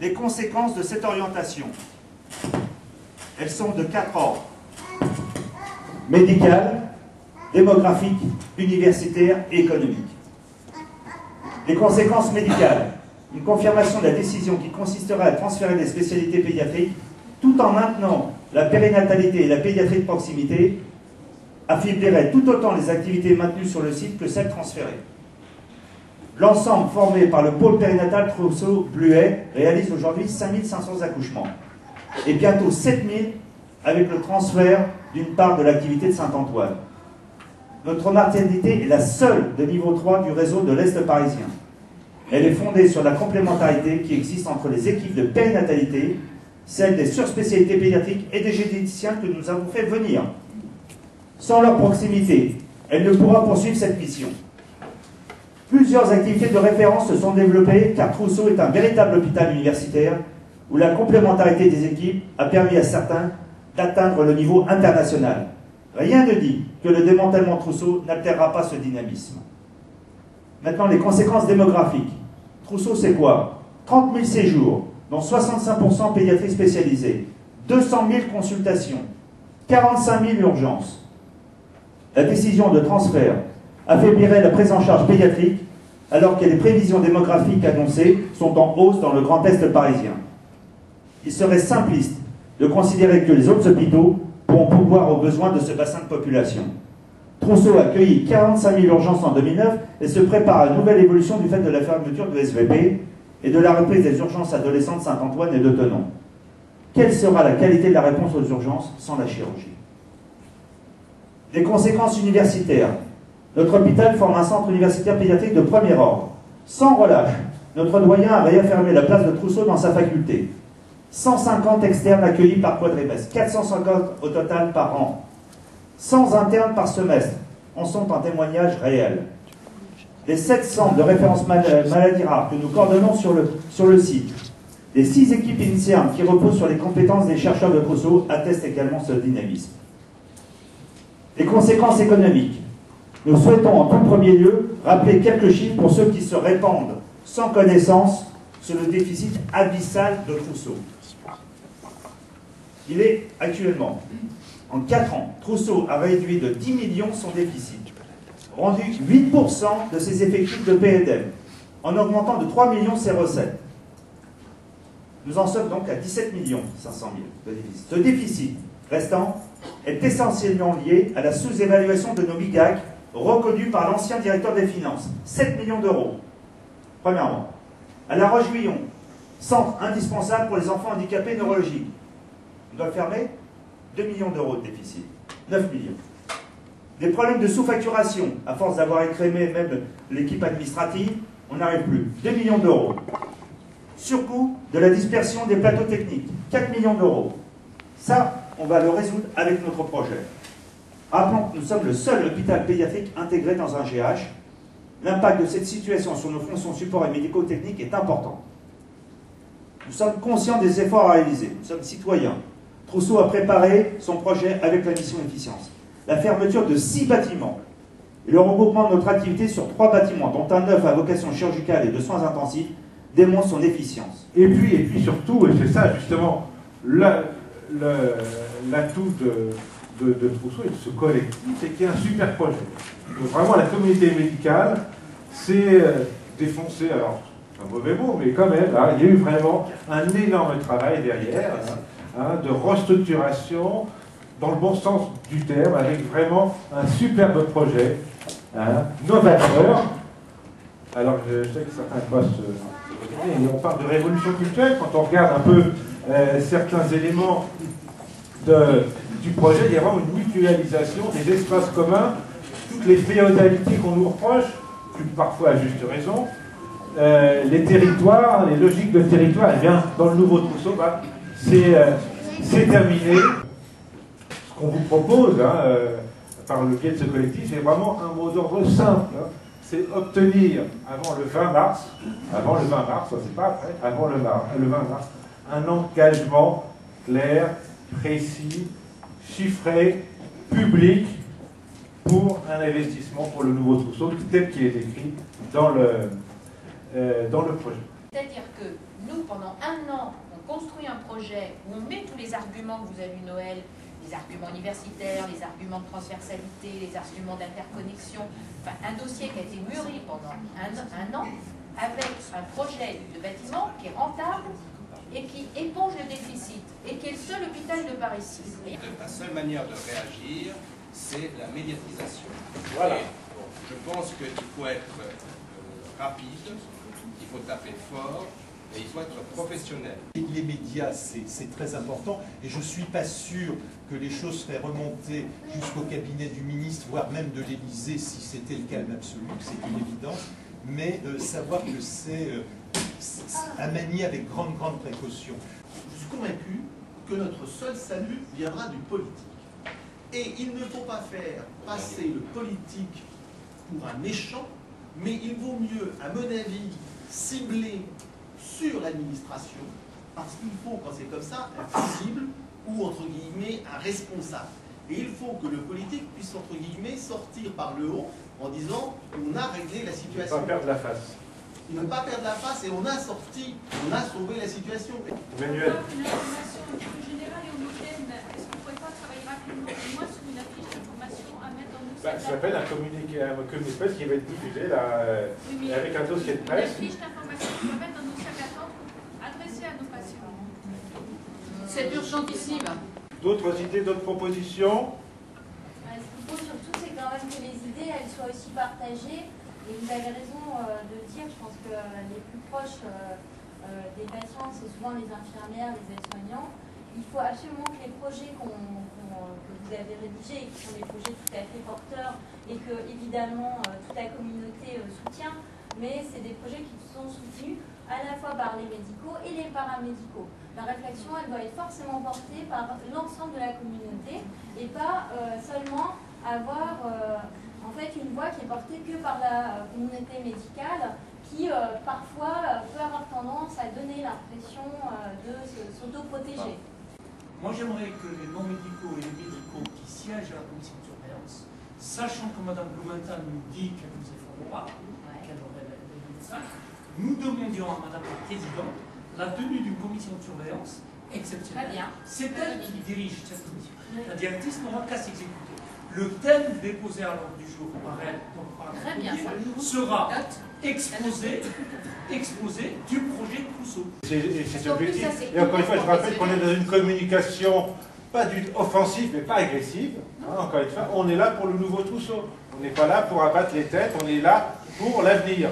Les conséquences de cette orientation, elles sont de 4 ordres. Médical, démographique, universitaire et économique. Les conséquences médicales, une confirmation de la décision qui consisterait à transférer des spécialités pédiatriques tout en maintenant la périnatalité et la pédiatrie de proximité, affaiblirait tout autant les activités maintenues sur le site que celles transférées. L'ensemble formé par le pôle périnatal Trousseau-Bluet réalise aujourd'hui 5500 accouchements et bientôt 7000 avec le transfert d'une part de l'activité de Saint-Antoine. Notre maternité est la seule de niveau 3 du réseau de l'Est parisien. Elle est fondée sur la complémentarité qui existe entre les équipes de périnatalité, celles des surspécialités pédiatriques et des généticiens que nous avons fait venir. Sans leur proximité, elle ne pourra poursuivre cette mission. Plusieurs activités de référence se sont développées car Trousseau est un véritable hôpital universitaire où la complémentarité des équipes a permis à certains d'atteindre le niveau international. Rien ne dit que le démantèlement de Trousseau n'altérera pas ce dynamisme. Maintenant, les conséquences démographiques. Trousseau, c'est quoi? 30 000 séjours, dont 65% pédiatrie spécialisée, 200 000 consultations, 45 000 urgences. La décision de transfert affaiblirait la prise en charge pédiatrique alors que les prévisions démographiques annoncées sont en hausse dans le Grand Est parisien. Il serait simpliste de considérer que les autres hôpitaux pourront pourvoir aux besoins de ce bassin de population. Trousseau a accueilli 45 000 urgences en 2009 et se prépare à une nouvelle évolution du fait de la fermeture de SVP et de la reprise des urgences adolescentes de Saint-Antoine et de Thonon. Quelle sera la qualité de la réponse aux urgences sans la chirurgie? Les conséquences universitaires. Notre hôpital forme un centre universitaire pédiatrique de premier ordre. Sans relâche, notre doyen a réaffirmé la place de Trousseau dans sa faculté. 150 externes accueillis par quadrimestre, 450 au total par an. 100 internes par semestre en sont un témoignage réel. Les 7 centres de référence maladies rares que nous coordonnons sur le site, les 6 équipes internes qui reposent sur les compétences des chercheurs de Trousseau attestent également ce dynamisme. Les conséquences économiques. Nous souhaitons en tout premier lieu rappeler quelques chiffres pour ceux qui se répandent sans connaissance sur le déficit abyssal de Trousseau. Il est actuellement, en 4 ans, Trousseau a réduit de 10 millions son déficit, rendu 8% de ses effectifs de PEDM, en augmentant de 3 millions ses recettes. Nous en sommes donc à 17 500 000 de déficit. Ce déficit restant est essentiellement lié à la sous-évaluation de nos MIGAC, reconnue par l'ancien directeur des finances, 7 millions d'euros. Premièrement, à La Roche-Guyon, centre indispensable pour les enfants handicapés neurologiques. On doit fermer 2 millions d'euros de déficit, 9 millions. Des problèmes de sous-facturation, à force d'avoir écrémé même l'équipe administrative, on n'arrive plus, 2 millions d'euros. Surcoût de la dispersion des plateaux techniques, 4 millions d'euros. Ça, on va le résoudre avec notre projet. Rappelons que nous sommes le seul hôpital pédiatrique intégré dans un GH. L'impact de cette situation sur nos fonctions support et médico-techniques est important. Nous sommes conscients des efforts à réaliser. Nous sommes citoyens. Trousseau a préparé son projet avec la mission efficience. La fermeture de 6 bâtiments et le regroupement de notre activité sur 3 bâtiments, dont un neuf à vocation chirurgicale et de soins intensifs, démontre son efficience. Et puis surtout, et c'est ça justement l'atout de Trousseau et de ce collectif, c'est qu'il y a un super projet. Donc vraiment, la communauté médicale s'est défoncée, alors c'est un mauvais mot, mais quand même, hein, il y a eu vraiment un énorme travail derrière, de restructuration, dans le bon sens du terme, avec vraiment un superbe projet, novateur. Alors je sais que certains postes, on parle de révolution culturelle, quand on regarde un peu certains éléments du projet, il y a vraiment une mutualisation des espaces communs, toutes les féodalités qu'on nous reproche, parfois à juste raison, les territoires, les logiques de territoire, eh bien, dans le nouveau Trousseau, bah, c'est terminé. Ce qu'on vous propose, par le biais de ce collectif, c'est vraiment un mot d'ordre simple, c'est obtenir avant le 20 mars, ça c'est pas après, avant le 20 mars, un engagement clair, précis, chiffré, public, pour un investissement pour le nouveau Trousseau, tel qu'il est écrit dans le projet. C'est-à-dire que nous, pendant un an, on construit un projet où on met tous les arguments que vous avez vu, Noël, les arguments universitaires, les arguments de transversalité, les arguments d'interconnexion, enfin un dossier qui a été mûri pendant un an, avec un projet de bâtiment qui est rentable et qui éponge le déficit, et qui est le seul hôpital de Paris-6. La seule manière de réagir, c'est la médiatisation. Voilà. Et, bon, je pense qu'il faut être rapide, il faut taper fort, et il faut être professionnel. Les médias, c'est très important, et je ne suis pas sûr que les choses seraient remontées jusqu'au cabinet du ministre, voire même de l'Élysée, si c'était le calme absolu, c'est une évidence, mais savoir que c'est à manier avec grande précaution. Je suis convaincu que notre seul salut viendra du politique. Et il ne faut pas faire passer le politique pour un méchant, mais il vaut mieux, à mon avis, cibler sur l'administration, parce qu'il faut, quand c'est comme ça, un fusible ou, entre guillemets, un responsable. Et il faut que le politique puisse, entre guillemets, sortir par le haut en disant on a réglé la situation. Ne pas perdre la face. Ne pas perdre la face et on a sorti, on a sauvé la situation. Emmanuel. Une information plus générale et homogène. Est-ce qu'on ne pourrait pas travailler rapidement, au moins sur une affiche d'information à mettre dans nos Ça s'appelle un communiqué de presse qui va être diffusé là, avec un dossier de presse. Une affiche d'information qu'on va mettre dans nos sacs à tente adressée à nos patients. C'est urgentissime. D'autres idées, d'autres propositions? Ce qu'il faut surtout, c'est quand même que les idées elles soient aussi partagées. Et vous avez raison de le dire, je pense que les plus proches des patients, c'est souvent les infirmières, les aides-soignants. Il faut absolument que les projets que vous avez rédigés, qui sont des projets tout à fait porteurs et que évidemment toute la communauté soutient, mais c'est des projets qui sont soutenus à la fois par les médicaux et les paramédicaux. La réflexion, elle doit être forcément portée par l'ensemble de la communauté et pas seulement avoir en fait une voix qui est portée que par la communauté médicale qui parfois peut avoir tendance à donner l'impression de s'autoprotéger. Moi j'aimerais que les non-médicaux et les médicaux qui siègent à la commission de surveillance, sachant que Mme Blumenthal nous dit qu'elle nous est favorable, qu'elle aurait les médecins, nous demandions à Mme la Présidente la tenue d'une commission de surveillance exceptionnelle. C'est elle qui dirige cette commission. La directrice n'aura qu'à s'exécuter. Le thème déposé à l'ordre du jour par elle, donc par la sera exposé du projet Clouseau. C'est objectif. Et encore une fois, je rappelle qu'on est dans une communication pas offensive, mais pas agressive. Encore une fois, on est là pour le nouveau Trousseau. On n'est pas là pour abattre les têtes, on est là pour l'avenir.